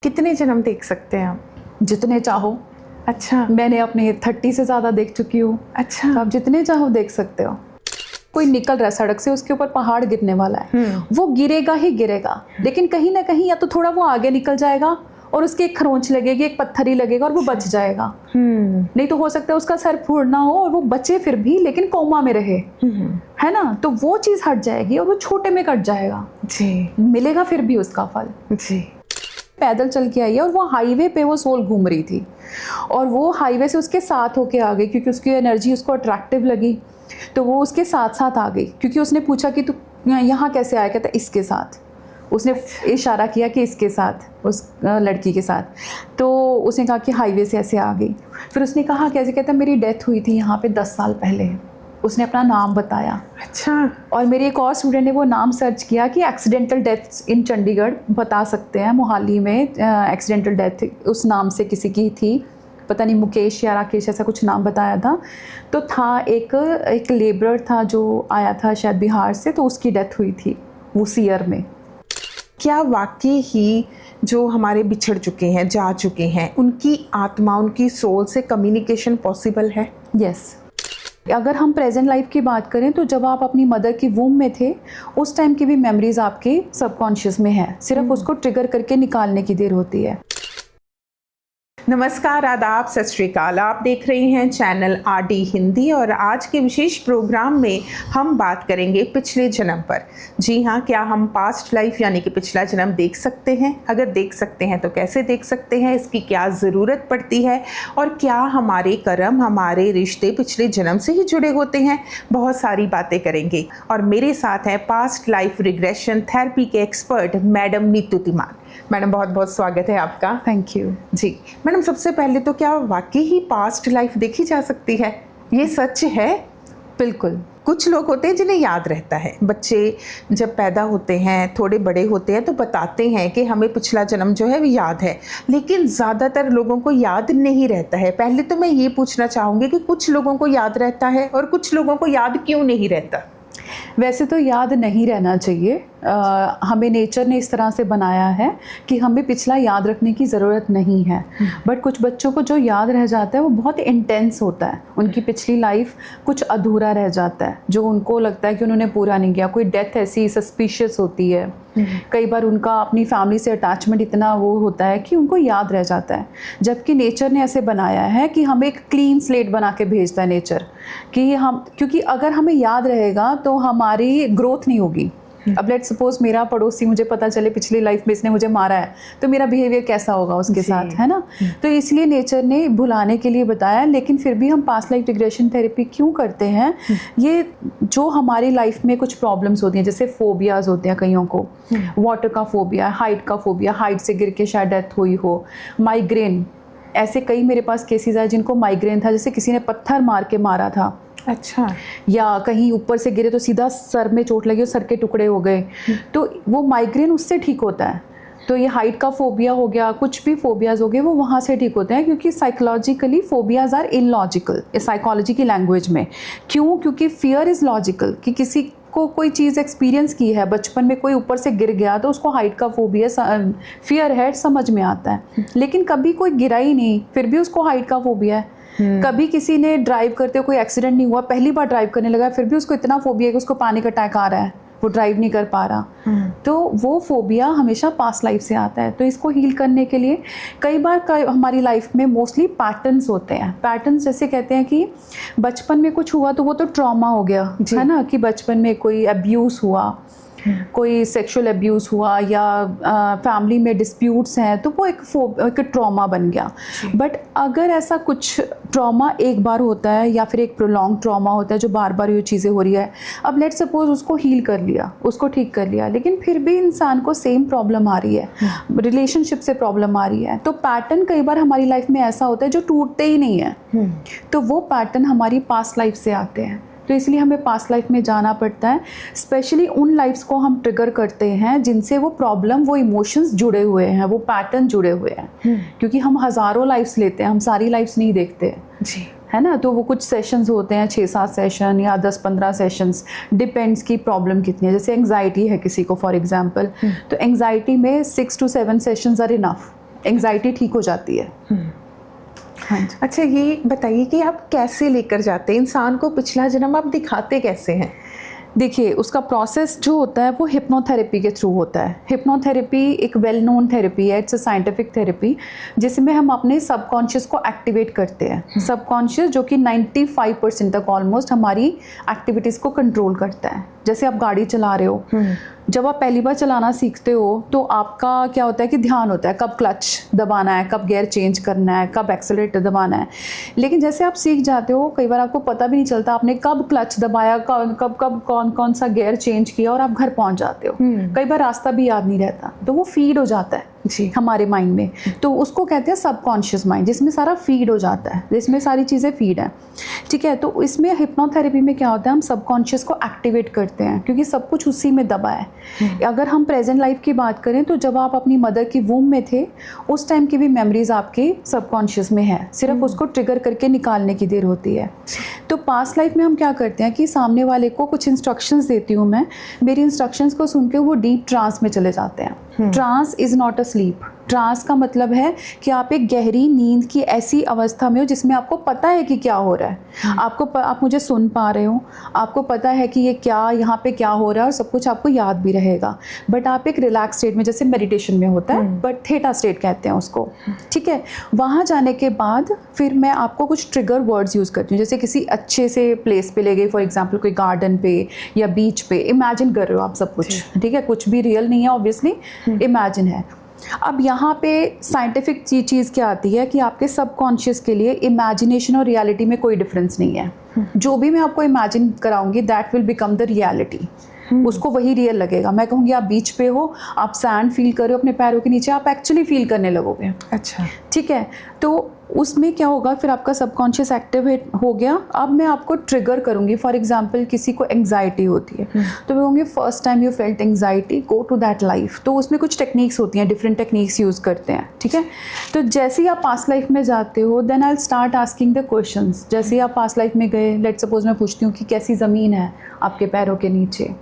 कितने जन्म देख सकते हैं आप? जितने चाहो। अच्छा। मैंने अपने 30 से ज़्यादा देख चुकी हूँ। अच्छा। तो आप जितने चाहो देख सकते हो। कोई निकल रहा है सड़क से, उसके ऊपर पहाड़ गिरने वाला है, वो गिरेगा ही गिरेगा, लेकिन कहीं ना कहीं या तो थोड़ा वो आगे निकल जाएगा और उसकी एक खरोंच लगेगी, एक पत्थर ही लगेगा और वो बच जाएगा। नहीं तो हो सकता है उसका सर फूटना हो और वो बचे फिर भी, लेकिन कोमा में रहे, है ना। तो वो चीज़ हट जाएगी और वो छोटे में कट जाएगा जी। मिलेगा फिर भी उसका फल। जी। पैदल चल के आई है और वो हाईवे पे वो सोल घूम रही थी और वो हाईवे से उसके साथ होके आ गई क्योंकि उसकी एनर्जी उसको अट्रैक्टिव लगी, तो वो उसके साथ साथ आ गई। क्योंकि उसने पूछा कि तू यहाँ कैसे आया, कहता इसके साथ। उसने इशारा किया कि इसके साथ, उस लड़की के साथ। तो उसने कहा कि हाईवे से ऐसे आ गई। फिर उसने कहा कैसे, कहता मेरी डेथ हुई थी यहाँ पे 10 साल पहले। उसने अपना नाम बताया। अच्छा। और मेरे एक और स्टूडेंट ने वो नाम सर्च किया कि एक्सीडेंटल डेथ्स इन चंडीगढ़ बता सकते हैं। मोहाली में एक्सीडेंटल डेथ उस नाम से किसी की थी, पता नहीं मुकेश या राकेश ऐसा कुछ नाम बताया था। तो था एक लेबरर था जो आया था शायद बिहार से, तो उसकी डेथ हुई थी उस ईयर में। क्या वाकई ही जो हमारे बिछड़ चुके हैं, जा चुके हैं, उनकी आत्मा, उनकी सोल से कम्युनिकेशन पॉसिबल है? यस। अगर हम प्रेजेंट लाइफ की बात करें तो जब आप अपनी मदर की वूम में थे उस टाइम की भी मेमोरीज आपके सबकॉन्शियस में है, सिर्फ उसको ट्रिगर करके निकालने की देर होती है। नमस्कार, आदाब, सत श्री अकाल। आप देख रहे हैं चैनल आरडी हिंदी और आज के विशेष प्रोग्राम में हम बात करेंगे पिछले जन्म पर। जी हाँ, क्या हम पास्ट लाइफ यानी कि पिछला जन्म देख सकते हैं? अगर देख सकते हैं तो कैसे देख सकते हैं, इसकी क्या ज़रूरत पड़ती है और क्या हमारे कर्म, हमारे रिश्ते पिछले जन्म से ही जुड़े होते हैं? बहुत सारी बातें करेंगे और मेरे साथ हैं पास्ट लाइफ रिग्रेशन थेरेपी के एक्सपर्ट मैडम नीतू तिमान। मैडम बहुत बहुत स्वागत है आपका। Thank you ji. मैडम सबसे पहले तो क्या वाकई ही पास्ट लाइफ देखी जा सकती है? ये सच है? बिल्कुल। कुछ लोग होते हैं जिन्हें याद रहता है। बच्चे जब पैदा होते हैं, थोड़े बड़े होते हैं तो बताते हैं कि हमें पिछला जन्म जो है वो याद है, लेकिन ज़्यादातर लोगों को याद नहीं रहता है। पहले तो मैं ये पूछना चाहूँगी कि कुछ लोगों को याद रहता है और कुछ लोगों को याद क्यों नहीं रहता? वैसे तो याद नहीं रहना चाहिए। हमें नेचर ने इस तरह से बनाया है कि हमें पिछला याद रखने की ज़रूरत नहीं है। बट कुछ बच्चों को जो याद रह जाता है वो बहुत इंटेंस होता है। उनकी पिछली लाइफ कुछ अधूरा रह जाता है जो उनको लगता है कि उन्होंने पूरा नहीं किया। कोई डेथ ऐसी सस्पिशियस होती है, कई बार उनका अपनी फैमिली से अटैचमेंट इतना वो होता है कि उनको याद रह जाता है। जबकि नेचर ने ऐसे बनाया है कि हमें एक क्लीन स्लेट बना के भेजता है नेचर कि हम, क्योंकि अगर हमें याद रहेगा तो हमारी ग्रोथ नहीं होगी। अब लेट्स सपोज मेरा पड़ोसी, मुझे पता चले पिछली लाइफ में इसने मुझे मारा है, तो मेरा बिहेवियर कैसा होगा उसके साथ, है ना। तो इसलिए नेचर ने भुलाने के लिए बताया। लेकिन फिर भी हम पास्ट लाइफ रिग्रेशन थेरेपी क्यों करते हैं? ये जो हमारी लाइफ में कुछ प्रॉब्लम्स होती हैं, जैसे फोबियाज होते हैं कईयों को, वाटर का फोबिया, हाइट का फोबिया, हाइट से गिर के शायद डेथ हुई हो, माइग्रेन। ऐसे कई मेरे पास केसेस आए जिनको माइग्रेन था, जैसे किसी ने पत्थर मार के मारा था। अच्छा। या कहीं ऊपर से गिरे तो सीधा सर में चोट लगी और सर के टुकड़े हो गए, तो वो माइग्रेन उससे ठीक होता है। तो ये हाइट का फोबिया हो गया, कुछ भी फोबियाज हो गए, वो वहाँ से ठीक होते हैं। क्योंकि psychologically phobias are illogical, psychology की लैंग्वेज में। क्यों? क्योंकि फियर इज़ लॉजिकल, कि किसी को कोई चीज़ एक्सपीरियंस की है, बचपन में कोई ऊपर से गिर गया तो उसको हाइट का फोबिया, फियर है, समझ में आता है। लेकिन कभी कोई गिरा ही नहीं, फिर भी उसको हाइट का फोबिया है। कभी किसी ने ड्राइव करते हुए कोई एक्सीडेंट नहीं हुआ, पहली बार ड्राइव करने लगा, फिर भी उसको इतना फोबिया है कि उसको पैनिक अटैक आ रहा है, वो ड्राइव नहीं कर पा रहा। तो वो फोबिया हमेशा पास्ट लाइफ से आता है। तो इसको हील करने के लिए कई बार हमारी लाइफ में मोस्टली पैटर्न्स होते हैं। पैटर्न्स जैसे कहते हैं कि बचपन में कुछ हुआ तो वो तो ट्रॉमा हो गया, है ना, कि बचपन में कोई अब्यूज़ हुआ, कोई सेक्सुअल अब्यूज़ हुआ, या फैमिली में डिस्प्यूट्स हैं, तो वो एक ट्रॉमा बन गया। बट अगर ऐसा कुछ ट्रॉमा एक बार होता है या फिर एक प्रोलॉन्ग ट्रॉमा होता है जो बार बार ये चीज़ें हो रही है, अब लेट्स सपोज उसको हील कर लिया, उसको ठीक कर लिया, लेकिन फिर भी इंसान को सेम प्रॉब्लम आ रही है, रिलेशनशिप से प्रॉब्लम आ रही है, तो पैटर्न कई बार हमारी लाइफ में ऐसा होता है जो टूटते ही नहीं है। तो वो पैटर्न हमारी पास्ट लाइफ से आते हैं। तो इसलिए हमें पास्ट लाइफ में जाना पड़ता है। स्पेशली उन लाइफ्स को हम ट्रिगर करते हैं जिनसे वो प्रॉब्लम, वो इमोशंस जुड़े हुए हैं, वो पैटर्न जुड़े हुए हैं। क्योंकि हम हज़ारों लाइफ्स लेते हैं, हम सारी लाइफ्स नहीं देखते जी, है ना। तो वो कुछ सेशंस होते हैं, 6-7 सेशन या 10-15 सेशंस, डिपेंड्स की प्रॉब्लम कितनी है। जैसे एंग्जाइटी है किसी को फॉर एग्जांपल, तो एंग्जाइटी में 6 to 7 sessions are enough. Anxiety ठीक हो जाती है। हाँ जी। अच्छा, ये बताइए कि आप कैसे लेकर जाते हैं इंसान को पिछला जन्म, आप दिखाते कैसे हैं? देखिए, उसका प्रोसेस जो होता है वो हिप्नोथेरेपी के थ्रू होता है। हिप्नोथेरेपी एक वेल नोन थेरेपी है, इट्स अ साइंटिफिक थेरेपी, जिसमें हम अपने सबकॉन्शियस को एक्टिवेट करते हैं। सबकॉन्शियस जो कि 95% तक ऑलमोस्ट हमारी एक्टिविटीज़ को कंट्रोल करता है। जैसे आप गाड़ी चला रहे हो, जब आप पहली बार चलाना सीखते हो तो आपका क्या होता है कि ध्यान होता है कब क्लच दबाना है, कब गियर चेंज करना है, कब एक्सेलरेटर दबाना है। लेकिन जैसे आप सीख जाते हो, कई बार आपको पता भी नहीं चलता आपने कब क्लच दबाया, कब कौन सा गियर चेंज किया, और आप घर पहुंच जाते हो। कई बार रास्ता भी याद नहीं रहता, तो वो फीड हो जाता है जी हमारे माइंड में। तो उसको कहते हैं सबकॉन्शियस माइंड, जिसमें सारा फीड हो जाता है, जिसमें सारी चीज़ें फीड हैं। ठीक है, तो इसमें हिप्नोथेरेपी में क्या होता है, हम सबकॉन्शियस को एक्टिवेट करते हैं, क्योंकि सब कुछ उसी में दबा है। अगर हम प्रेजेंट लाइफ की बात करें तो जब आप अपनी मदर की वूम में थे, उस टाइम की भी मेमोरीज आपके सबकॉन्शियस में है, सिर्फ उसको ट्रिगर करके निकालने की देर होती है। तो पास्ट लाइफ में हम क्या करते हैं कि सामने वाले को कुछ इंस्ट्रक्शंस देती हूँ मैं, मेरी इंस्ट्रक्शंस को सुन के वो डीप ट्रांस में चले जाते हैं। Trance is not a sleep. Trance का मतलब है कि आप एक गहरी नींद की ऐसी अवस्था में हो जिसमें आपको पता है कि क्या हो रहा है, आप मुझे सुन पा रहे हो, आपको पता है कि ये क्या यहाँ पे क्या हो रहा है, और सब कुछ आपको याद भी रहेगा, बट आप एक रिलैक्स स्टेट में, जैसे मेडिटेशन में होता है, बट थीटा स्टेट कहते हैं उसको। ठीक है, वहाँ जाने के बाद फिर मैं आपको कुछ ट्रिगर वर्ड्स यूज़ करती हूँ। जैसे किसी अच्छे से प्लेस पे ले गई, फॉर एग्जाम्पल कोई गार्डन पे या बीच पे, इमेजिन कर रहे हो आप सब कुछ, ठीक है, कुछ भी रियल नहीं है ऑब्वियसली, इमेजिन है। अब यहाँ पे साइंटिफिक चीज़ क्या आती है कि आपके सबकॉन्शियस के लिए इमेजिनेशन और रियलिटी में कोई डिफरेंस नहीं है। जो भी मैं आपको इमेजिन कराऊंगी that will become the reality, उसको वही रियल लगेगा। मैं कहूँगी आप बीच पे हो, आप सैंड फील कर रहे हो अपने पैरों के नीचे, आप एक्चुअली फील करने लगोगे। अच्छा, ठीक है, तो उसमें क्या होगा, फिर आपका सबकॉन्शियस एक्टिवेट हो गया। अब मैं आपको ट्रिगर करूँगी। फॉर एग्जांपल किसी को एंग्जाइटी होती है, तो मैं कहूँगी first time you felt anxiety, go to that life. तो उसमें कुछ टेक्निक्स होती हैं, डिफरेंट टेक्निक्स यूज़ करते हैं। ठीक है, तो जैसे ही आप पास्ट लाइफ में जाते हो, then I will start asking the questions. जैसे ही आप पास्ट लाइफ में गए, लेट्स सपोज मैं पूछती हूँ कि कैसी ज़मीन है आपके पैरों के नीचे।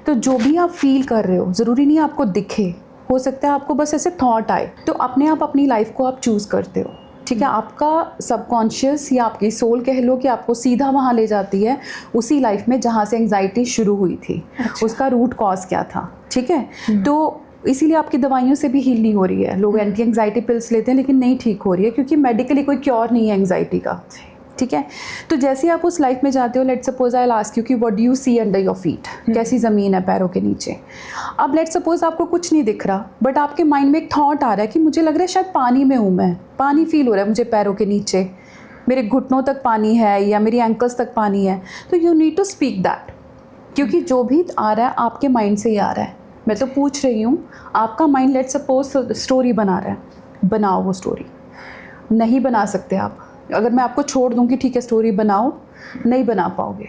तो जो भी आप फील कर रहे हो, ज़रूरी नहीं आपको दिखे, हो सकता है आपको बस ऐसे थॉट आए, तो अपने आप अपनी लाइफ को आप चूज़ करते हो। ठीक है, आपका सबकॉन्शियस या आपकी सोल कह लो कि आपको सीधा वहाँ ले जाती है उसी लाइफ में जहाँ से एंग्जाइटी शुरू हुई थी। अच्छा। उसका रूट कॉज क्या था। ठीक है, तो इसीलिए आपकी दवाइयों से भी हील नहीं हो रही है। लोग एंटी एंग्जाइटी पिल्स लेते हैं लेकिन नहीं ठीक हो रही है, क्योंकि मेडिकली कोई क्योर नहीं है एंग्जाइटी का। ठीक है, तो जैसे ही आप उस लाइफ में जाते हो, let's suppose I will ask you कि what do you see under your feet, कैसी ज़मीन है पैरों के नीचे। अब लेट्स सपोज आपको कुछ नहीं दिख रहा, बट आपके माइंड में एक थॉट आ रहा है कि मुझे लग रहा है शायद पानी में हूँ, मैं पानी फील हो रहा है मुझे पैरों के नीचे, मेरे घुटनों तक पानी है या मेरी एंकल्स तक पानी है। तो you need to speak that, क्योंकि जो भी आ रहा है आपके माइंड से ही आ रहा है। मैं तो पूछ रही हूँ, आपका माइंड लेट्स सपोज स्टोरी बना रहा है, बनाओ वो स्टोरी। नहीं बना सकते आप। अगर मैं आपको छोड़ दूँ कि ठीक है स्टोरी बनाओ, नहीं बना पाओगे।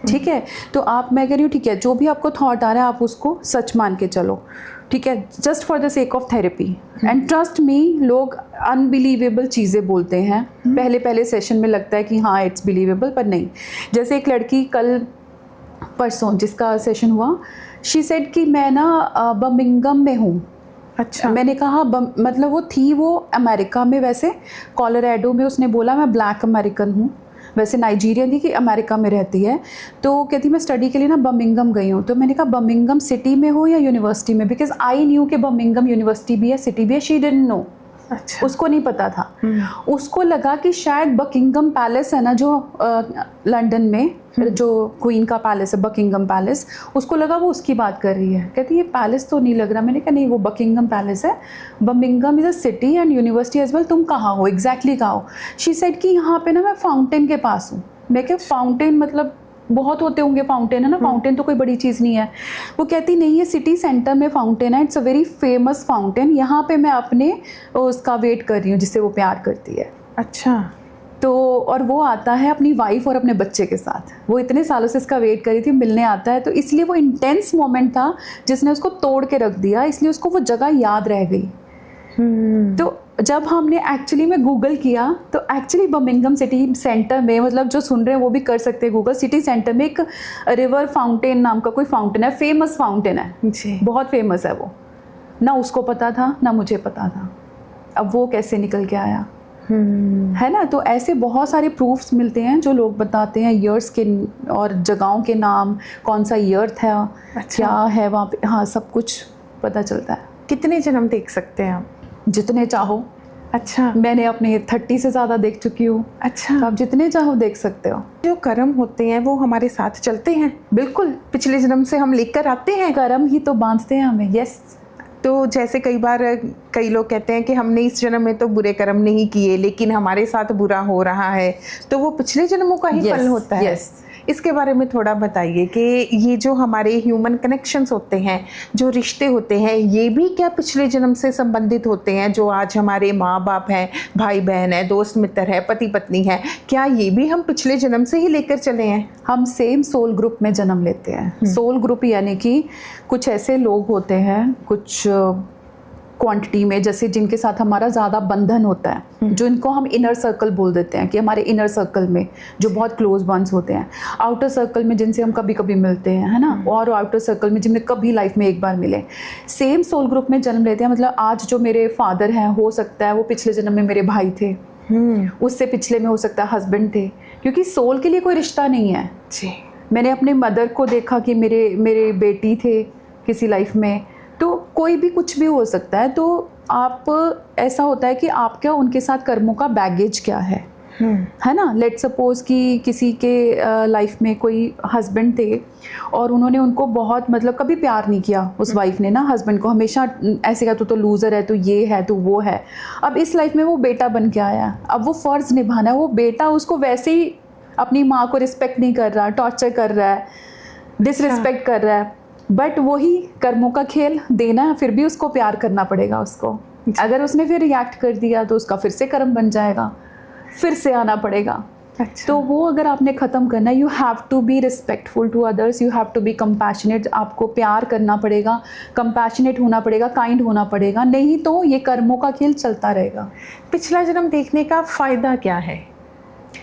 ठीक है, तो मैं कह रही हूँ ठीक है, जो भी आपको थॉट आ रहा है आप उसको सच मान के चलो। ठीक है, just for the sake of therapy. And trust me, लोग अनबिलीवेबल चीज़ें बोलते हैं। पहले सेशन में लगता है कि हाँ इट्स बिलीवेबल, पर नहीं। जैसे एक लड़की कल परसों जिसका सेशन हुआ, शी सेड कि मैं ना बर्मिंघम में हूँ। अच्छा, मैंने कहा मतलब वो अमेरिका में, वैसे कोलोराडो में। उसने बोला मैं ब्लैक अमेरिकन हूँ, वैसे नाइजीरियन थी कि अमेरिका में रहती है। तो कहती मैं स्टडी के लिए ना बर्मिंघम गई हूँ। तो मैंने कहा बर्मिंघम सिटी में हो या यूनिवर्सिटी में, बिकॉज आई न्यू कि बर्मिंघम यूनिवर्सिटी भी है, सिटी भी है। She didn't know. अच्छा, उसको नहीं पता था। उसको लगा कि शायद बकिंगम पैलेस है ना जो लंदन में, जो क्वीन का पैलेस है बकिंगम पैलेस, उसको लगा वो उसकी बात कर रही है। कहती ये पैलेस तो नहीं लग रहा। मैंने कहा नहीं, वो बकिंगम पैलेस है। Birmingham is a city and university as well. तुम कहाँ हो एग्जैक्टली कहाँ हो? शी सेड कि यहाँ पे ना मैं फाउंटेन के पास हूँ। मैं क्या फाउंटेन मतलब बहुत होते होंगे फाउंटेन, है ना, फाउंटेन तो कोई बड़ी चीज़ नहीं है। वो कहती नहीं, ये सिटी सेंटर में फाउंटेन है, it's a very famous fountain, यहाँ पे मैं अपने उसका वेट कर रही हूँ जिससे वो प्यार करती है। अच्छा, तो और वो आता है अपनी वाइफ और अपने बच्चे के साथ। वो इतने सालों से इसका वेट करी थी, मिलने आता है। तो इसलिए वो इंटेंस मोमेंट था जिसने उसको तोड़ के रख दिया, इसलिए उसको वो जगह याद रह गई। तो जब हमने एक्चुअली में गूगल किया तो एक्चुअली बर्मिंघम सिटी सेंटर में, मतलब जो सुन रहे हैं वो भी कर सकते हैं गूगल, सिटी सेंटर में एक रिवर फाउंटेन नाम का कोई फाउंटेन है, फेमस फाउंटेन है जी, बहुत फेमस है वो। ना उसको पता था ना मुझे पता था। अब वो कैसे निकल के आया, है ना। तो ऐसे बहुत सारे प्रूफ्स मिलते हैं जो लोग बताते हैं, ईयर्स के और जगहों के नाम, कौन सा ईयर था, क्या है वहाँ पे, हाँ सब कुछ पता चलता है। कितने जन्म देख सकते हैं आप? जितने चाहो। अच्छा, मैंने अपने 30 से ज़्यादा देख चुकी हूँ। अच्छा, तो आप जितने चाहो देख सकते हो। जो कर्म होते हैं वो हमारे साथ चलते हैं? बिल्कुल, पिछले जन्म से हम लेकर आते हैं। कर्म ही तो बांधते हैं हमें। यस। तो जैसे कई बार कई लोग कहते हैं कि हमने इस जन्म में तो बुरे कर्म नहीं किए, लेकिन हमारे साथ बुरा हो रहा है, तो वो पिछले जन्मों का ही फल होता है। इसके बारे में थोड़ा बताइए कि ये जो हमारे ह्यूमन कनेक्शंस होते हैं, जो रिश्ते होते हैं, ये भी क्या पिछले जन्म से संबंधित होते हैं? जो आज हमारे माँ बाप हैं, भाई बहन है, दोस्त मित्र है, पति पत्नी है, क्या ये भी हम पिछले जन्म से ही लेकर चले हैं? हम सेम सोल ग्रुप में जन्म लेते हैं। सोल ग्रुप यानी कि कुछ ऐसे लोग होते हैं, कुछ क्वांटिटी में, जैसे जिनके साथ हमारा ज़्यादा बंधन होता है, जो इनको हम इनर सर्कल बोल देते हैं, कि हमारे इनर सर्कल में जो बहुत क्लोज वंस होते हैं, आउटर सर्कल में जिनसे हम कभी कभी मिलते हैं, है ना, और आउटर सर्कल में जिनमें कभी लाइफ में एक बार मिले, सेम सोल ग्रुप में जन्म लेते हैं। मतलब आज जो मेरे फादर हैं, हो सकता है वो पिछले जन्म में मेरे भाई थे, उससे पिछले में हो सकता है हस्बैंड थे, क्योंकि सोल के लिए कोई रिश्ता नहीं है जी। मैंने अपने मदर को देखा कि मेरे बेटी थे किसी लाइफ में, तो कोई भी कुछ भी हो सकता है। तो आप, ऐसा होता है कि आपका उनके साथ कर्मों का बैगेज क्या है ना। लेट सपोज कि किसी के लाइफ में कोई हस्बैंड थे और उन्होंने उनको बहुत, मतलब कभी प्यार नहीं किया उस वाइफ ने ना, हस्बैंड को हमेशा ऐसे कहा, तो लूज़र है, तो ये है, तो वो है। अब इस लाइफ में वो बेटा बन के आया, अब वो फ़र्ज़ निभाना है। वो बेटा उसको वैसे ही अपनी माँ को रिस्पेक्ट नहीं कर रहा, टॉर्चर कर रहा है, डिसरिस्पेक्ट कर रहा है, बट वही कर्मों का खेल देना है, फिर भी उसको प्यार करना पड़ेगा उसको। अगर उसने फिर रिएक्ट कर दिया तो उसका फिर से कर्म बन जाएगा, फिर से आना पड़ेगा। अच्छा। तो वो अगर आपने ख़त्म करना है, you have to be respectful to others, you have to be compassionate. आपको प्यार करना पड़ेगा, कंपैशनेट होना पड़ेगा, काइंड होना पड़ेगा, नहीं तो ये कर्मों का खेल चलता रहेगा। पिछला जन्म देखने का फ़ायदा क्या है?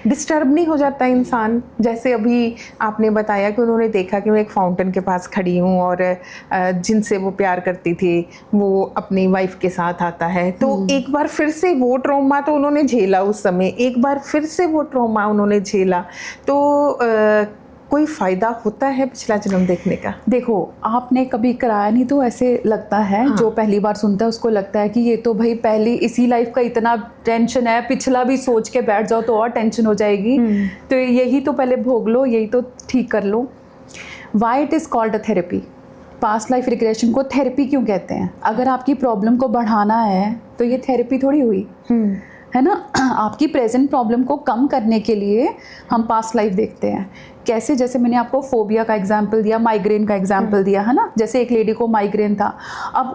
डिस्टर्ब नहीं हो जाता इंसान? जैसे अभी आपने बताया कि उन्होंने देखा कि मैं एक फाउंटेन के पास खड़ी हूँ और जिनसे वो प्यार करती थी वो अपनी वाइफ के साथ आता है, तो एक बार फिर से वो ट्रॉमा तो उन्होंने झेला उस समय, एक बार फिर से वो ट्रॉमा उन्होंने झेला, तो कोई फ़ायदा होता है पिछला जन्म देखने का? देखो, आपने कभी कराया नहीं तो ऐसे लगता है। हाँ। जो पहली बार सुनता है उसको लगता है कि ये तो भाई पहली इसी लाइफ का इतना टेंशन है, पिछला भी सोच के बैठ जाओ तो और टेंशन हो जाएगी, तो यही तो पहले भोग लो, यही तो ठीक कर लो। Why it is called a therapy? Past life regression को थेरेपी क्यों कहते हैं? अगर आपकी प्रॉब्लम को बढ़ाना है तो ये थेरेपी थोड़ी हुई, है ना। आपकी प्रेजेंट प्रॉब्लम को कम करने के लिए हम पास्ट लाइफ देखते हैं। कैसे? जैसे मैंने आपको फोबिया का एग्जाम्पल दिया, माइग्रेन का एग्जाम्पल दिया, है ना। जैसे एक लेडी को माइग्रेन था, अब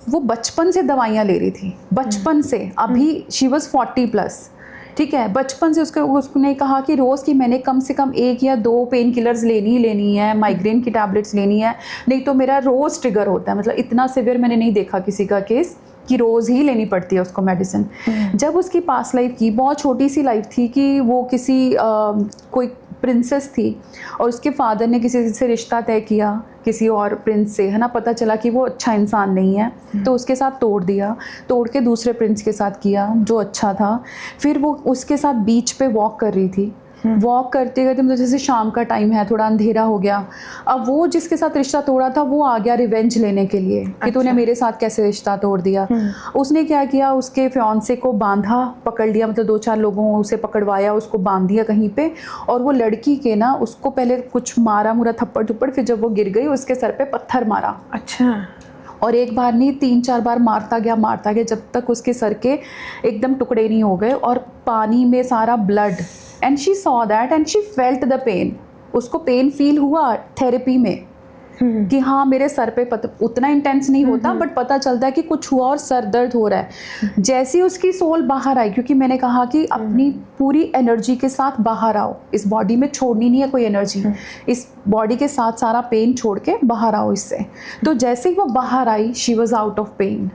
वो बचपन से दवाइयाँ ले रही थी, बचपन से, अभी शी वॉज 40+, ठीक है। बचपन से उसने कहा कि रोज़ की मैंने कम से कम 1 या 2 पेन किलर्स लेनी ही लेनी है, माइग्रेन की टैबलेट्स लेनी है, नहीं तो मेरा रोज़ ट्रिगर होता है। मतलब इतना सिवियर मैंने नहीं देखा किसी का केस कि रोज़ ही लेनी पड़ती है उसको मेडिसिन। जब उसकी पास्ट लाइफ की बहुत छोटी सी लाइफ थी कि वो किसी कोई प्रिंसेस थी और उसके फादर ने किसी से रिश्ता तय किया किसी और प्रिंस से, है ना। पता चला कि वो अच्छा इंसान नहीं है, तो उसके साथ तोड़ के दूसरे प्रिंस के साथ किया जो अच्छा था। फिर वो उसके साथ बीच पे वॉक कर रही थी, वॉक करते करते, मतलब जैसे शाम का टाइम है, थोड़ा अंधेरा हो गया। अब वो जिसके साथ रिश्ता तोड़ा था वो आ गया रिवेंज लेने के लिए कि तूने मेरे साथ कैसे रिश्ता तोड़ दिया। उसने क्या किया, उसके फियांसे को बांधा, पकड़ लिया, मतलब 2-4 लोगों उसे पकड़वाया, उसको बांध दिया कहीं पे, और वो लड़की के ना उसको पहले कुछ मारा मुरा, थप्पड़ थप्पड़, फिर जब वो गिर गई उसके सर पे पत्थर मारा। अच्छा। और एक बार नहीं 3-4 बार मारता गया जब तक उसके सर के एकदम टुकड़े नहीं हो गए और पानी में सारा blood. And she saw that and she felt the pain. उसको पेन फील हुआ थेरेपी में कि हाँ मेरे सर पे उतना इंटेंस नहीं होता, बट पता चलता है कि कुछ हुआ और सर दर्द हो रहा है। जैसी उसकी सोल बाहर आई, क्योंकि मैंने कहा कि अपनी पूरी एनर्जी के साथ बाहर आओ, इस बॉडी में छोड़नी नहीं है कोई एनर्जी, इस बॉडी के साथ सारा पेन छोड़ के बाहर आओ इससे। तो जैसे ही वो बाहर आई, she was out of pain,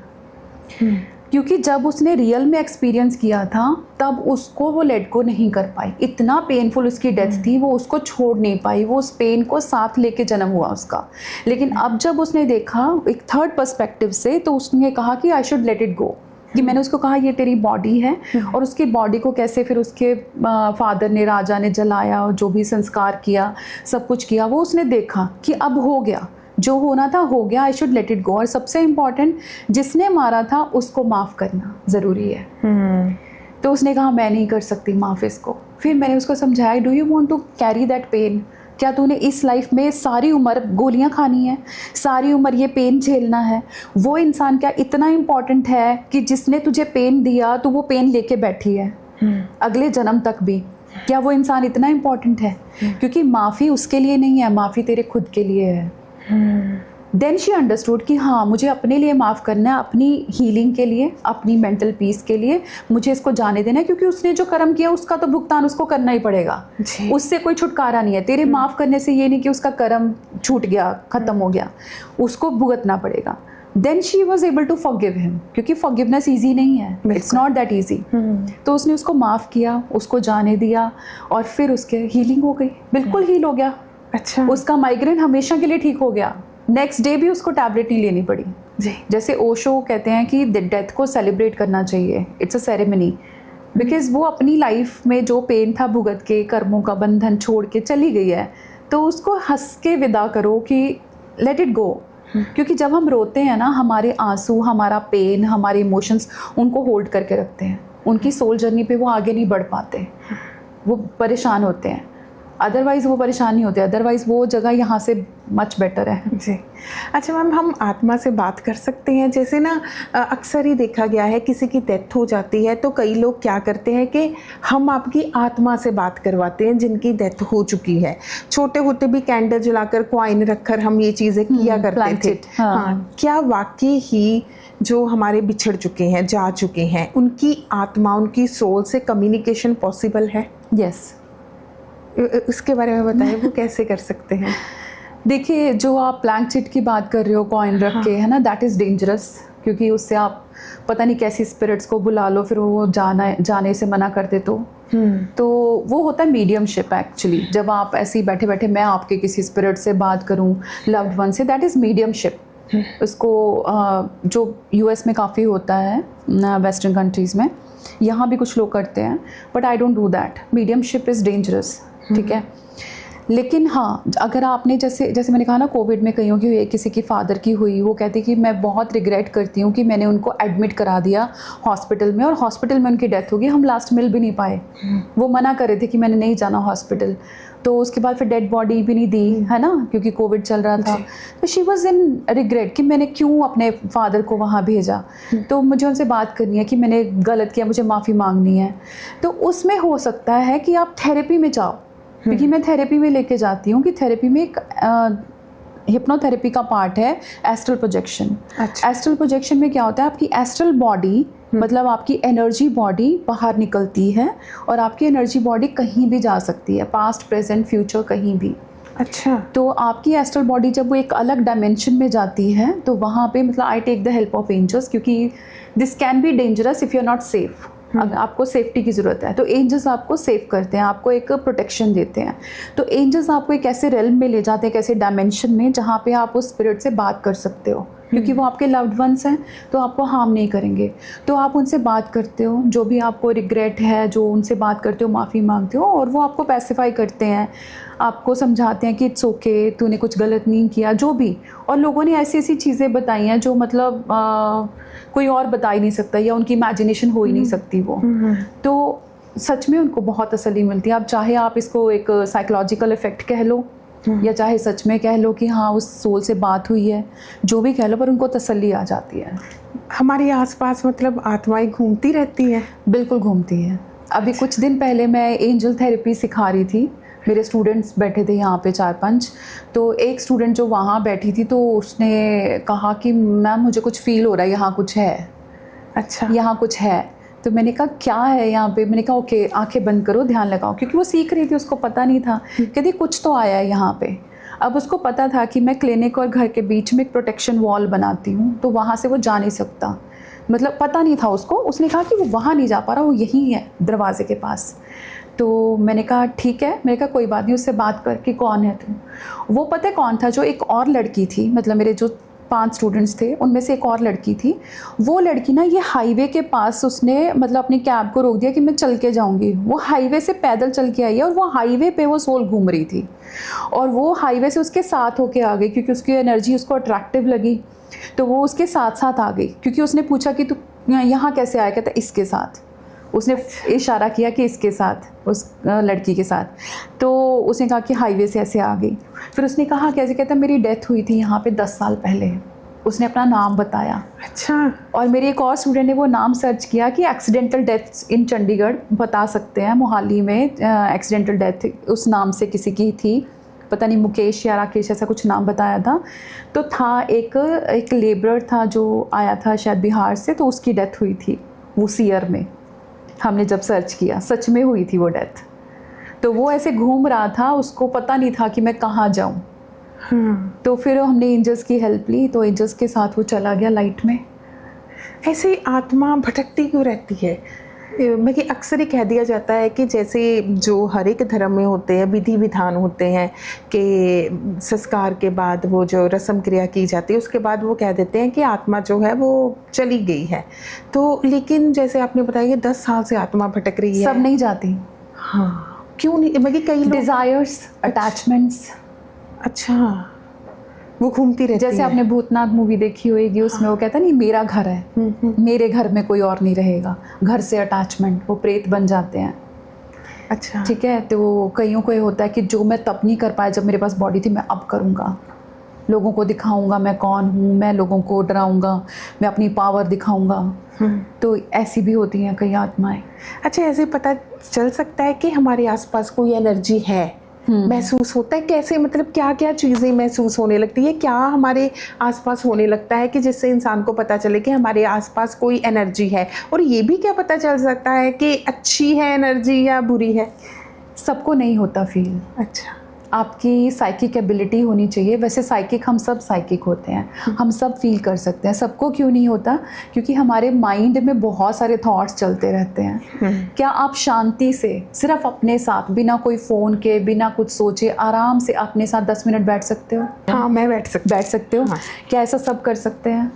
क्योंकि जब उसने रियल में एक्सपीरियंस किया था तब उसको वो लेट गो नहीं कर पाई। इतना पेनफुल उसकी डेथ थी, वो उसको छोड़ नहीं पाई, वो उस पेन को साथ लेके जन्म हुआ उसका। लेकिन अब जब उसने देखा एक थर्ड पर्सपेक्टिव से, तो उसने कहा कि I should let it go, कि मैंने उसको कहा ये तेरी बॉडी है, और उसकी बॉडी को कैसे फिर उसके फादर ने, राजा ने जलाया और जो भी संस्कार किया, सब कुछ किया, वो उसने देखा कि अब हो गया, जो होना था हो गया, I should let it go. और सबसे इम्पॉर्टेंट, जिसने मारा था उसको माफ़ करना ज़रूरी है। तो उसने कहा मैं नहीं कर सकती माफ़ इसको। फिर मैंने उसको समझाया, do you want to carry that pain? क्या तूने इस लाइफ में सारी उम्र गोलियां खानी है, सारी उम्र ये पेन झेलना है? वो इंसान क्या इतना इम्पॉर्टेंट है कि जिसने तुझे पेन दिया तो वो पेन लेके बैठी है अगले जन्म तक भी? क्या वो इंसान इतना इम्पॉर्टेंट है? क्योंकि माफ़ी उसके लिए नहीं है, माफ़ी तेरे खुद के लिए है। देन शी अंडरस्टूड कि हाँ, मुझे अपने लिए माफ़ करना है, अपनी हीलिंग के लिए, अपनी मेंटल पीस के लिए मुझे इसको जाने देना है, क्योंकि उसने जो कर्म किया उसका तो भुगतान उसको करना ही पड़ेगा, उससे कोई छुटकारा नहीं है। तेरे माफ़ करने से ये नहीं कि उसका कर्म छूट गया, ख़त्म हो गया, उसको भुगतना पड़ेगा। Then she was able to forgive him, क्योंकि फॉरगिवनेस ईजी नहीं है, इट्स नॉट दैट ईजी। तो उसने उसको माफ़ किया, उसको जाने दिया, और फिर उसके हीलिंग हो गई, बिल्कुल हील हो गया। अच्छा। उसका माइग्रेन हमेशा के लिए ठीक हो गया, नेक्स्ट डे भी उसको टैबलेट नहीं लेनी पड़ी। जैसे ओशो कहते हैं कि डेथ को सेलिब्रेट करना चाहिए, इट्स अ सेरेमनी, बिकॉज वो अपनी लाइफ में जो पेन था भुगत के, कर्मों का बंधन छोड़ के चली गई है, तो उसको हंस के विदा करो कि लेट इट गो। क्योंकि जब हम रोते हैं ना, हमारे आंसू, हमारा पेन, हमारे इमोशंस उनको होल्ड करके रखते हैं, उनकी सोल जर्नी पे वो आगे नहीं बढ़ पाते, वो परेशान होते हैं। अदरवाइज़ वो परेशान नहीं होते, अदरवाइज़ वो जगह यहाँ से मच बेटर है। जी। अच्छा मैम, हम आत्मा से बात कर सकते हैं? जैसे ना अक्सर ही देखा गया है, किसी की डेथ हो जाती है तो कई लोग क्या करते हैं कि हम आपकी आत्मा से बात करवाते हैं जिनकी डेथ हो चुकी है। छोटे होते भी कैंडल जलाकर, कॉइन रखकर हम ये चीज़ें किया करते थे। हाँ, क्या वाकई ही जो हमारे बिछड़ चुके हैं, जा चुके हैं, उनकी आत्मा, उनकी सोल से कम्युनिकेशन पॉसिबल है? यस। उसके बारे में बताइए, वो कैसे कर सकते हैं? देखिए, जो आप ब्लैंक चिट की बात कर रहे हो, कॉइन रख के, है ना, दैट इज़ डेंजरस, क्योंकि उससे आप पता नहीं कैसी स्पिरिट्स को बुला लो, फिर वो जाने से मना कर दे तो वो होता है मीडियमशिप एक्चुअली। जब आप ऐसे ही बैठे बैठे मैं आपके किसी स्पिरिट से बात करूं, लव्ड वन से, दैट इज़ मीडियमशिप। उसको जो यूएस में काफ़ी होता है, वेस्टर्न कंट्रीज़ में, यहाँ भी कुछ लोग करते हैं, but I don't do that. Mediumship is dangerous, ठीक है। लेकिन हाँ, अगर आपने जैसे मैंने कहा ना, कोविड में कईयों की हुई, किसी की फादर की हुई, वो कहती कि मैं बहुत रिग्रेट करती हूँ कि मैंने उनको एडमिट करा दिया हॉस्पिटल में, और हॉस्पिटल में उनकी डेथ हो गई, हम लास्ट मिल भी नहीं पाए। वो मना कर रहे थे कि मैंने नहीं जाना हॉस्पिटल, तो उसके बाद फिर डेड बॉडी भी नहीं दी, है ना, क्योंकि कोविड चल रहा था। तो शी वॉज इन रिग्रेट कि मैंने क्यों अपने फादर को वहाँ भेजा। तो मुझे उनसे बात करनी है कि मैंने गलत किया, मुझे माफ़ी मांगनी है। तो उसमें हो सकता है कि आप थेरेपी में जाओ, क्योंकि मैं थेरेपी में लेके जाती हूँ कि थेरेपी में एक हिप्नोथेरेपी का पार्ट है एस्ट्रल प्रोजेक्शन। अच्छा। एस्ट्रल प्रोजेक्शन में क्या होता है, आपकी एस्ट्रल बॉडी, मतलब आपकी एनर्जी बॉडी बाहर निकलती है, और आपकी एनर्जी बॉडी कहीं भी जा सकती है, पास्ट, प्रेजेंट, फ्यूचर, कहीं भी। अच्छा। तो आपकी एस्ट्रल बॉडी जब वो एक अलग डायमेंशन में जाती है, तो वहाँ पे मतलब I take the help of angels, क्योंकि this can be dangerous if you are not safe. अगर आपको सेफ्टी की ज़रूरत है तो एंजल्स आपको सेव करते हैं, आपको एक प्रोटेक्शन देते हैं। तो एंजल्स आपको एक ऐसे रेल्म में ले जाते हैं, एक ऐसे डायमेंशन में, जहाँ पे आप उस स्पिरिट से बात कर सकते हो, क्योंकि वो आपके लव्ड वंस हैं, तो आपको हार्म नहीं करेंगे। तो आप उनसे बात करते हो, जो भी आपको रिग्रेट है, जो उनसे बात करते हो, माफ़ी मांगते हो, और वो आपको पैसिफाई करते हैं, आपको समझाते हैं कि इट्स ओके, तूने कुछ गलत नहीं किया, जो भी। और लोगों ने ऐसी ऐसी चीज़ें बताई हैं जो मतलब कोई और बता ही नहीं सकता, या उनकी इमेजिनेशन हो ही नहीं सकती वो। तो सच में उनको बहुत तसल्ली मिलती है। अब चाहे आप इसको एक साइकोलॉजिकल इफ़ेक्ट कह लो, या चाहे सच में कह लो कि हाँ उस सोल से बात हुई है, जो भी कह लो, पर उनको तसल्ली आ जाती है। हमारे आसपास मतलब आत्माएं घूमती रहती हैं? बिल्कुल घूमती है। अभी कुछ दिन पहले मैं एंजल थेरेपी सिखा रही थी, मेरे स्टूडेंट्स बैठे थे यहाँ पे 4-5, तो एक स्टूडेंट जो वहाँ बैठी थी, तो उसने कहा कि मैम मुझे कुछ फील हो रहा है, यहाँ कुछ है। अच्छा। यहाँ कुछ है। तो मैंने कहा क्या है यहाँ पे? मैंने कहा ओके, आंखें बंद करो, ध्यान लगाओ, क्योंकि वो सीख रही थी, उसको पता नहीं था। कहती कुछ तो आया है यहाँ पे। अब उसको पता था कि मैं क्लिनिक और घर के बीच में एक प्रोटेक्शन वॉल बनाती हूँ, तो वहाँ से वो जा नहीं सकता, मतलब पता नहीं था उसको। उसने कहा कि वो वहाँ नहीं जा पा रहा, वो यहीं है दरवाजे के पास। तो मैंने कहा ठीक है, मैंने कहा कोई बात नहीं, उससे बात करके कौन है तुम? वो पता है कौन था? जो एक और लड़की थी, मतलब मेरे जो 5 स्टूडेंट्स थे, उनमें से एक और लड़की थी। वो लड़की ना ये हाईवे के पास उसने मतलब अपनी कैब को रोक दिया कि मैं चल के जाऊंगी। वो हाईवे से पैदल चल के आई है और वो हाईवे पे वो सोल घूम रही थी और वो हाईवे से उसके साथ होके आ गई क्योंकि उसकी एनर्जी उसको अट्रैक्टिव लगी, तो वो उसके साथ साथ आ गई। क्योंकि उसने पूछा कि तू यहाँ कैसे आया, कहता इसके साथ। उसने इशारा किया कि इसके साथ, उस लड़की के साथ। तो उसने कहा कि हाईवे से ऐसे आ गई। फिर उसने कहा कैसे, कहता मेरी डेथ हुई थी यहाँ पे 10 साल पहले। उसने अपना नाम बताया। अच्छा। और मेरे एक और स्टूडेंट ने वो नाम सर्च किया कि एक्सीडेंटल डेथ्स इन चंडीगढ़ बता सकते हैं, मोहाली में एक्सीडेंटल डेथ उस नाम से किसी की थी, पता नहीं मुकेश या राकेश ऐसा कुछ नाम बताया था। तो था एक लेबरर था जो आया था शायद बिहार से, तो उसकी डेथ हुई थी उस ईयर में। हमने जब सर्च किया सच में हुई थी वो डेथ। तो वो ऐसे घूम रहा था, उसको पता नहीं था कि मैं कहाँ जाऊँ। तो फिर हमने एंजल्स की हेल्प ली, तो एंजल्स के साथ वो चला गया लाइट में। ऐसे आत्मा भटकती क्यों रहती है? मैं कि अक्सर ही कह दिया जाता है कि जैसे जो हर एक धर्म में होते हैं विधि विधान होते हैं कि संस्कार के बाद वो जो रस्म क्रिया की जाती है उसके बाद वो कह देते हैं कि आत्मा जो है वो चली गई है। तो लेकिन जैसे आपने बताया कि 10 साल से आत्मा भटक रही है। सब नहीं जाती। हाँ, क्यों नहीं? मैं कि कई लोग डिज़ायर्स, अटैचमेंट्स, अच्छा, वो घूमती रहती जैसे है। आपने भूतनाथ मूवी देखी होगी, उसमें वो कहता नहीं मेरा घर है, मेरे घर में कोई और नहीं रहेगा। घर से अटैचमेंट, वो प्रेत बन जाते हैं। अच्छा, ठीक है। तो कईयों को ये होता है कि जो मैं तब नहीं कर पाया जब मेरे पास बॉडी थी, मैं अब करूँगा, लोगों को दिखाऊंगा मैं कौन हूँ, मैं लोगों को डराऊंगा, मैं अपनी पावर दिखाऊंगा। तो ऐसी भी होती हैं कई आत्माएं। अच्छा, ऐसे पता चल सकता है कि हमारे आसपास कोई एनर्जी है? महसूस होता है कैसे? मतलब क्या क्या चीज़ें महसूस होने लगती है? क्या हमारे आसपास होने लगता है कि जिससे इंसान को पता चले कि हमारे आसपास कोई एनर्जी है? और ये भी क्या पता चल सकता है कि अच्छी है एनर्जी या बुरी है? सबको नहीं होता फील। अच्छा, आपकी साइकिक एबिलिटी होनी चाहिए। वैसे साइकिक, हम सब साइकिक होते हैं, हम सब फील कर सकते हैं। सबको क्यों नहीं होता? क्योंकि हमारे माइंड में बहुत सारे थॉट्स चलते रहते हैं। क्या आप शांति से सिर्फ अपने साथ, बिना कोई फ़ोन के, बिना कुछ सोचे, आराम से अपने साथ 10 मिनट बैठ सकते हो? हाँ, मैं बैठ सकती हो। हाँ। क्या ऐसा सब कर सकते हैं?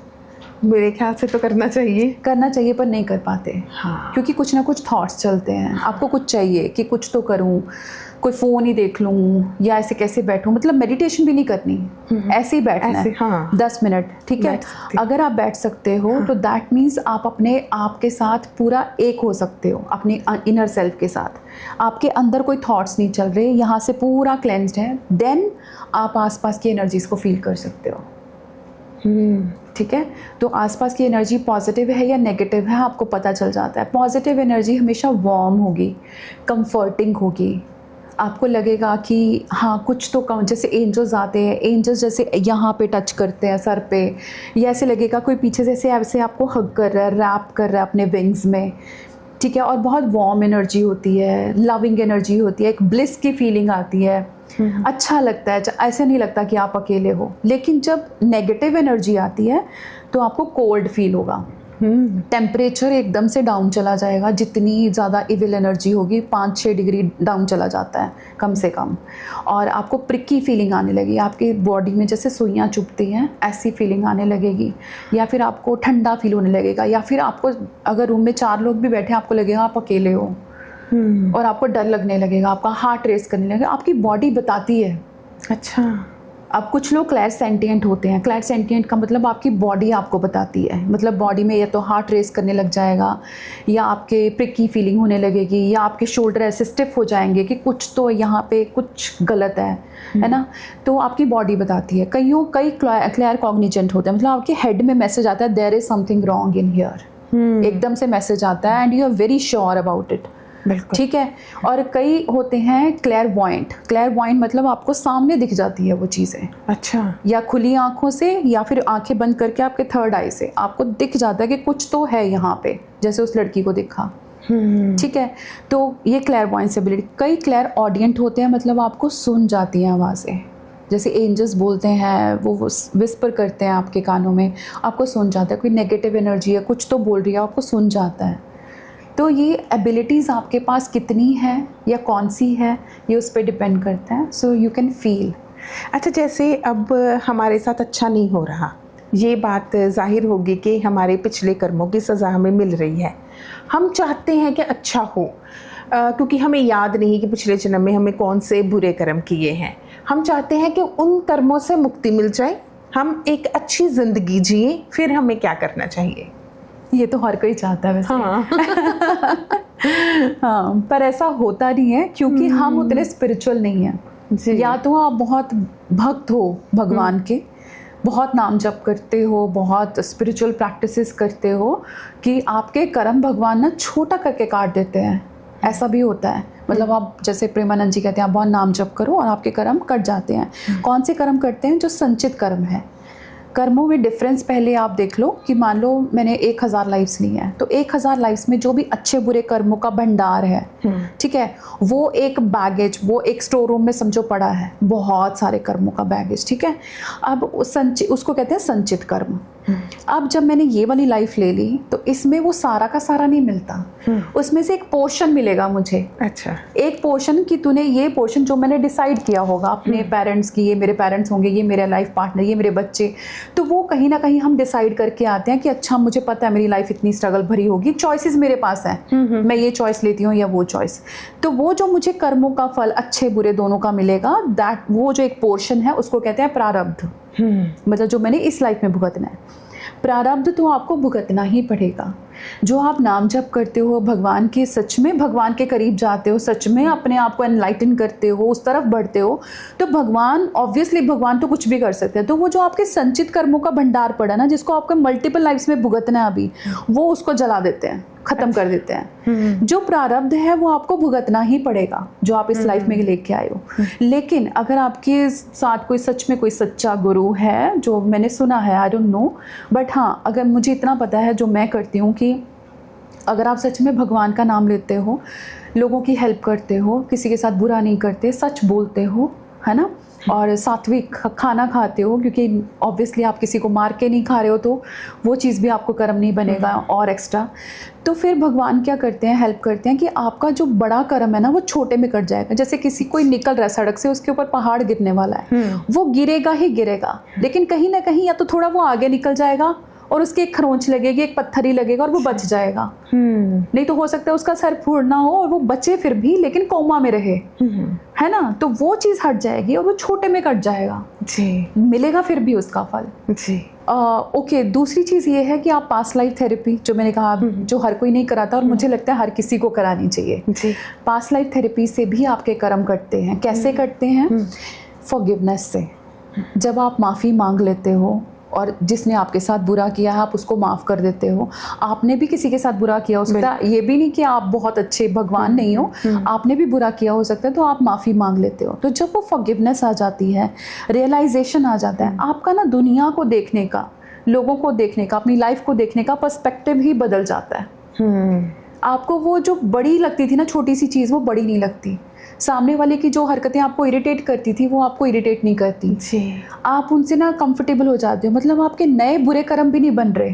मेरे ख्याल से तो करना चाहिए। करना चाहिए, पर नहीं कर पाते। हाँ, क्योंकि कुछ ना कुछ थॉट्स चलते हैं। आपको कुछ चाहिए कि कुछ तो करूं, कोई फ़ोन ही देख लूं, या ऐसे कैसे बैठूं। मतलब मेडिटेशन भी नहीं करनी, ऐसे ही बैठना है। हाँ, 10 मिनट, ठीक है। अगर आप बैठ सकते हो तो दैट मीन्स आप अपने आप के साथ पूरा एक हो सकते हो, अपने इनर सेल्फ के साथ। आपके अंदर कोई थॉट्स नहीं चल रहे, यहाँ से पूरा क्लेंस्ड है। देन आप आसपास की एनर्जीज को फील कर सकते हो। ठीक है। तो आसपास की एनर्जी पॉजिटिव है या नेगेटिव है आपको पता चल जाता है। पॉजिटिव एनर्जी हमेशा वार्म होगी, कंफर्टिंग होगी। आपको लगेगा कि हाँ कुछ तो कम, जैसे एंजल्स आते हैं, एंजल्स जैसे यहाँ पे टच करते हैं सर पे, या ऐसे लगेगा कोई पीछे से ऐसे आपको हग कर रहा है, रैप कर रहा है अपने विंग्स में। ठीक है। और बहुत वार्म एनर्जी होती है, लविंग एनर्जी होती है, एक ब्लिस की फीलिंग आती है, अच्छा लगता है। ऐसे नहीं लगता कि आप अकेले हो। लेकिन जब नेगेटिव एनर्जी आती है तो आपको कोल्ड फील होगा, टेम्परेचर एकदम से डाउन चला जाएगा। जितनी ज़्यादा इविल एनर्जी होगी 5-6 डिग्री डाउन चला जाता है कम से कम। और आपको प्रिकी फीलिंग आने लगेगी, आपकी बॉडी में जैसे सुइयाँ चुभती हैं ऐसी फीलिंग आने लगेगी। या फिर आपको ठंडा फील होने लगेगा, या फिर आपको अगर रूम में 4 लोग भी बैठे आपको लगेगा आप अकेले हो। और आपको डर लगने लगेगा, आपका हार्ट रेस करने लगेगा, आपकी बॉडी बताती है। अच्छा। अब कुछ लोग क्लैर सेंटिएंट होते हैं। क्लैर सेंटिएंट का मतलब आपकी बॉडी आपको बताती है। मतलब बॉडी में या तो हार्ट रेस करने लग जाएगा, या आपके प्रिकी फीलिंग होने लगेगी, या आपके शोल्डर ऐसे स्टिफ हो जाएंगे कि कुछ तो यहाँ पे कुछ गलत है ना। तो आपकी बॉडी बताती है। कई क्लैर कॉग्निजेंट होते हैं, मतलब आपके हेड में मैसेज आता है there is something wrong in here. एकदम से मैसेज आता है and you are very sure about it. ठीक है। और कई होते हैं क्लैरवॉयंट। क्लैरवॉयंट मतलब आपको सामने दिख जाती है वो चीज़ें। अच्छा। या खुली आंखों से, या फिर आंखें बंद करके आपके थर्ड आई से आपको दिख जाता है कि कुछ तो है यहाँ पे, जैसे उस लड़की को दिखा। ठीक है। तो ये क्लैरवॉयंस एबिलिटी। कई क्लैर ऑडियंट होते हैं, मतलब आपको सुन जाती हैं आवाज़ें, जैसे एंजल्स बोलते हैं, वो विस्पर करते हैं आपके कानों में, आपको सुन जाता है। कोई नेगेटिव एनर्जी है, कुछ तो बोल रही है, आपको सुन जाता है। तो ये एबिलिटीज़ आपके पास कितनी है या कौन सी है, ये उस पर डिपेंड करता है। So you can feel. अच्छा, जैसे अब हमारे साथ अच्छा नहीं हो रहा, ये बात जाहिर होगी कि हमारे पिछले कर्मों की सज़ा हमें मिल रही है। हम चाहते हैं कि अच्छा हो, क्योंकि हमें याद नहीं कि पिछले जन्म में हमें कौन से बुरे कर्म किए हैं। हम चाहते हैं कि उन कर्मों से मुक्ति मिल जाए, हम एक अच्छी ज़िंदगी जिए। फिर हमें क्या करना चाहिए? ये तो हर कोई चाहता है वैसे। हाँ। हाँ, पर ऐसा होता नहीं है क्योंकि हम उतने स्पिरिचुअल नहीं हैं। या तो आप बहुत भक्त हो भगवान के, बहुत नाम जप करते हो, बहुत स्पिरिचुअल प्रैक्टिसेस करते हो कि आपके कर्म भगवान ना छोटा करके काट देते हैं। ऐसा भी होता है। मतलब आप जैसे प्रेमानंद जी कहते हैं आप बहुत नाम जप करो और आपके कर्म कट जाते हैं। कौन से कर्म कटते हैं? जो संचित कर्म है। कर्मों में डिफरेंस पहले आप देख लो कि मान लो मैंने 1000 लाइफ्स ली हैं, तो 1000 लाइफ्स में जो भी अच्छे बुरे कर्मों का भंडार है, ठीक है, वो एक बैगेज, वो एक स्टोर रूम में समझो पड़ा है, बहुत सारे कर्मों का बैगेज, ठीक है। अब उसको कहते हैं संचित कर्म। अब जब मैंने ये वाली लाइफ ले ली तो इसमें वो सारा का सारा नहीं मिलता, उसमें से एक पोर्शन मिलेगा मुझे। अच्छा। एक पोर्शन कि तूने ये पोर्शन जो मैंने डिसाइड किया होगा अपने पेरेंट्स की, ये मेरे पेरेंट्स होंगे, ये मेरा लाइफ पार्टनर, ये मेरे बच्चे, तो वो कहीं ना कहीं हम डिसाइड करके आते हैं कि अच्छा मुझे पता है मेरी लाइफ इतनी स्ट्रगल भरी होगी, चॉइसेस मेरे पास हैं, मैं ये चॉइस लेती हूँ या वो चॉइस। तो वो जो मुझे कर्मों का फल अच्छे बुरे दोनों का मिलेगा, दैट वो जो एक पोर्शन है उसको कहते हैं प्रारब्ध। मतलब जो मैंने इस लाइफ में भुगतना है। प्रारब्ध तो आपको भुगतना ही पड़ेगा। जो आप नाम जप करते हो, भगवान के, सच में भगवान के करीब जाते हो, सच में अपने आप को एनलाइटन करते हो, उस तरफ बढ़ते हो, तो भगवान, ऑब्वियसली भगवान तो कुछ भी कर सकते हैं। तो वो जो आपके संचित कर्मों का भंडार पड़ा ना, जिसको आपको मल्टीपल लाइफ्स में भुगतना है अभी, वो उसको जला देते हैं, खत्म कर देते हैं। जो प्रारब्ध है वो आपको भुगतना ही पड़ेगा, जो आप इस लाइफ में लेके आए हो। लेकिन अगर आपके साथ कोई सच में कोई सच्चा गुरु है, जो मैंने सुना है, आई डोंट नो, बट हाँ, अगर मुझे इतना पता है जो मैं करती हूँ कि अगर आप सच में भगवान का नाम लेते हो, लोगों की हेल्प करते हो, किसी के साथ बुरा नहीं करते, सच बोलते हो, है ना, और सात्विक खाना खाते हो, क्योंकि ऑब्वियसली आप किसी को मार के नहीं खा रहे हो, तो वो चीज़ भी आपको कर्म नहीं बनेगा और एक्स्ट्रा। तो फिर भगवान क्या करते हैं, हेल्प करते हैं कि आपका जो बड़ा कर्म है ना वो छोटे में कट जाएगा। जैसे किसी कोई निकल रहा है सड़क से, उसके ऊपर पहाड़ गिरने वाला है, वो गिरेगा ही गिरेगा, लेकिन कहीं ना कहीं या तो थोड़ा वो आगे निकल जाएगा और उसकी एक खरोंच लगेगी, एक पत्थर ही लगेगा और वो बच जाएगा। नहीं तो हो सकता है उसका सर फूटना हो और वो बचे फिर भी, लेकिन कोमा में रहे, है ना, तो वो चीज़ हट जाएगी और वो छोटे में कट जाएगा जी, मिलेगा फिर भी उसका फल जी। ओके, दूसरी चीज़ ये है कि आप पास्ट लाइफ थेरेपी, जो मैंने कहा, जो हर कोई नहीं कराता और मुझे लगता है हर किसी को करानी चाहिए जी। पास्ट लाइफ थेरेपी से भी आपके कर्म कटते हैं। कैसे कटते हैं? फॉरगिवनेस से। जब आप माफ़ी मांग लेते हो और जिसने आपके साथ बुरा किया है आप उसको माफ़ कर देते हो। आपने भी किसी के साथ बुरा किया हो सकता है, ये भी नहीं कि आप बहुत अच्छे भगवान नहीं हो, आपने भी बुरा किया हो सकता है, तो आप माफ़ी मांग लेते हो। तो जब वो फॉरगिवनेस आ जाती है, रियलाइजेशन आ जाता है, आपका ना दुनिया को देखने का, लोगों को देखने का, अपनी लाइफ को देखने का पर्सपेक्टिव ही बदल जाता है। आपको वो जो बड़ी लगती थी ना छोटी सी चीज़, वो बड़ी नहीं लगती। सामने वाले की जो हरकतें आपको इरिटेट करती थी वो आपको इरिटेट नहीं करती जी। आप उनसे ना कंफर्टेबल हो जाते हो, मतलब आपके नए बुरे कर्म भी नहीं बन रहे,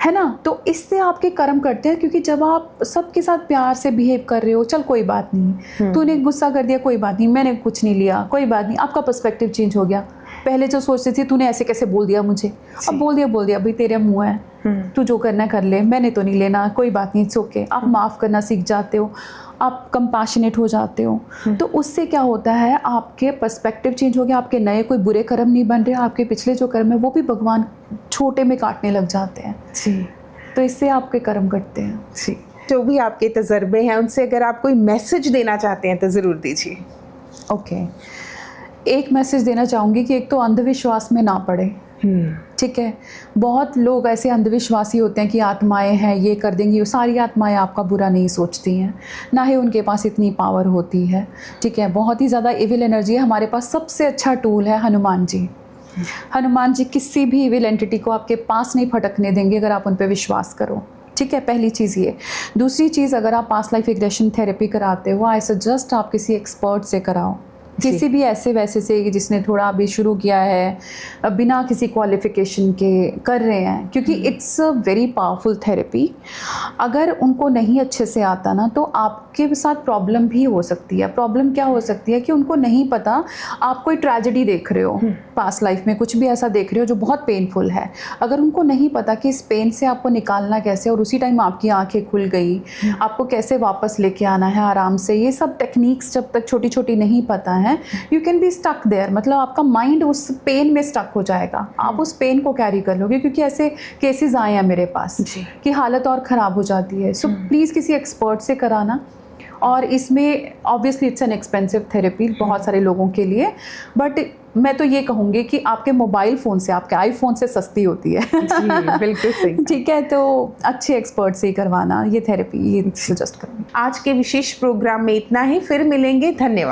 है ना। तो इससे आपके कर्म करते हैं, क्योंकि जब आप सबके साथ प्यार से बिहेव कर रहे हो, चल कोई बात नहीं, तूने गुस्सा कर दिया, कोई बात नहीं, मैंने कुछ नहीं लिया, कोई बात नहीं, आपका पर्सपेक्टिव चेंज हो गया। पहले जो सोचती थी तूने ऐसे कैसे बोल दिया मुझे, अब बोल दिया भाई तेरा मुँह है, तू जो करना कर ले, मैंने तो नहीं लेना, कोई बात नहीं, इट्स ओके। आप माफ़ करना सीख जाते हो, आप कंपैशनेट हो जाते हो। तो उससे क्या होता है, आपके पर्सपेक्टिव चेंज हो गया, आपके नए कोई बुरे कर्म नहीं बन रहे, आपके पिछले जो कर्म है वो भी भगवान छोटे में काटने लग जाते हैं जी। तो इससे आपके कर्म कटते हैं जी। जो भी आपके तजर्बे हैं उनसे अगर आप कोई मैसेज देना चाहते हैं तो ज़रूर दीजिए। ओके, एक मैसेज देना चाहूँगी कि एक तो अंधविश्वास में ना पड़े, ठीक है। बहुत लोग ऐसे अंधविश्वासी होते हैं कि आत्माएं हैं, ये कर देंगी, सारी आत्माएं आपका बुरा नहीं सोचती हैं, ना ही उनके पास इतनी पावर होती है, ठीक है। बहुत ही ज़्यादा इविल एनर्जी है। हमारे पास सबसे अच्छा टूल है हनुमान जी। हनुमान जी किसी भी इविल एंटिटी को आपके पास नहीं फटकने देंगे अगर आप उन पर विश्वास करो, ठीक है। पहली चीज़ ये। दूसरी चीज़, अगर आप पास्ट लाइफ रिग्रेशन थेरेपी कराते हो, आई सजेस्ट आप किसी एक्सपर्ट से कराओ, किसी भी ऐसे वैसे से जिसने थोड़ा अभी शुरू किया है बिना किसी क्वालिफिकेशन के कर रहे हैं, क्योंकि it's a very powerful therapy. अगर उनको नहीं अच्छे से आता ना तो आपके साथ प्रॉब्लम भी हो सकती है। प्रॉब्लम क्या हो सकती है कि उनको नहीं पता, आप कोई ट्रेजेडी देख रहे हो पास्ट लाइफ में, कुछ भी ऐसा देख रहे हो जो बहुत पेनफुल है, अगर उनको नहीं पता कि इस पेन से आपको निकालना कैसे और उसी टाइम आपकी आंखें खुल गई, आपको कैसे वापस लेके आना है आराम से, ये सब टेक्निक्स जब तक छोटी छोटी नहीं पता है, you can be stuck there. मतलब आपका माइंड उस पेन में स्टक हो जाएगा, आप उस पेन को कैरी कर लोगे। क्योंकि ऐसे केसेस आए हैं मेरे पास कि हालत और ख़राब हो जाती है। सो प्लीज़ किसी एक्सपर्ट से कराना। और इसमें obviously it's an expensive therapy बहुत सारे लोगों के लिए, बट मैं तो ये कहूँगी कि आपके मोबाइल फ़ोन से, आपके आईफोन से सस्ती होती है। जी बिल्कुल सही। ठीक है, तो अच्छे एक्सपर्ट से ही करवाना ये थेरेपी, ये सजेस्ट करूँगी। आज के विशेष प्रोग्राम में इतना ही, फिर मिलेंगे, धन्यवाद।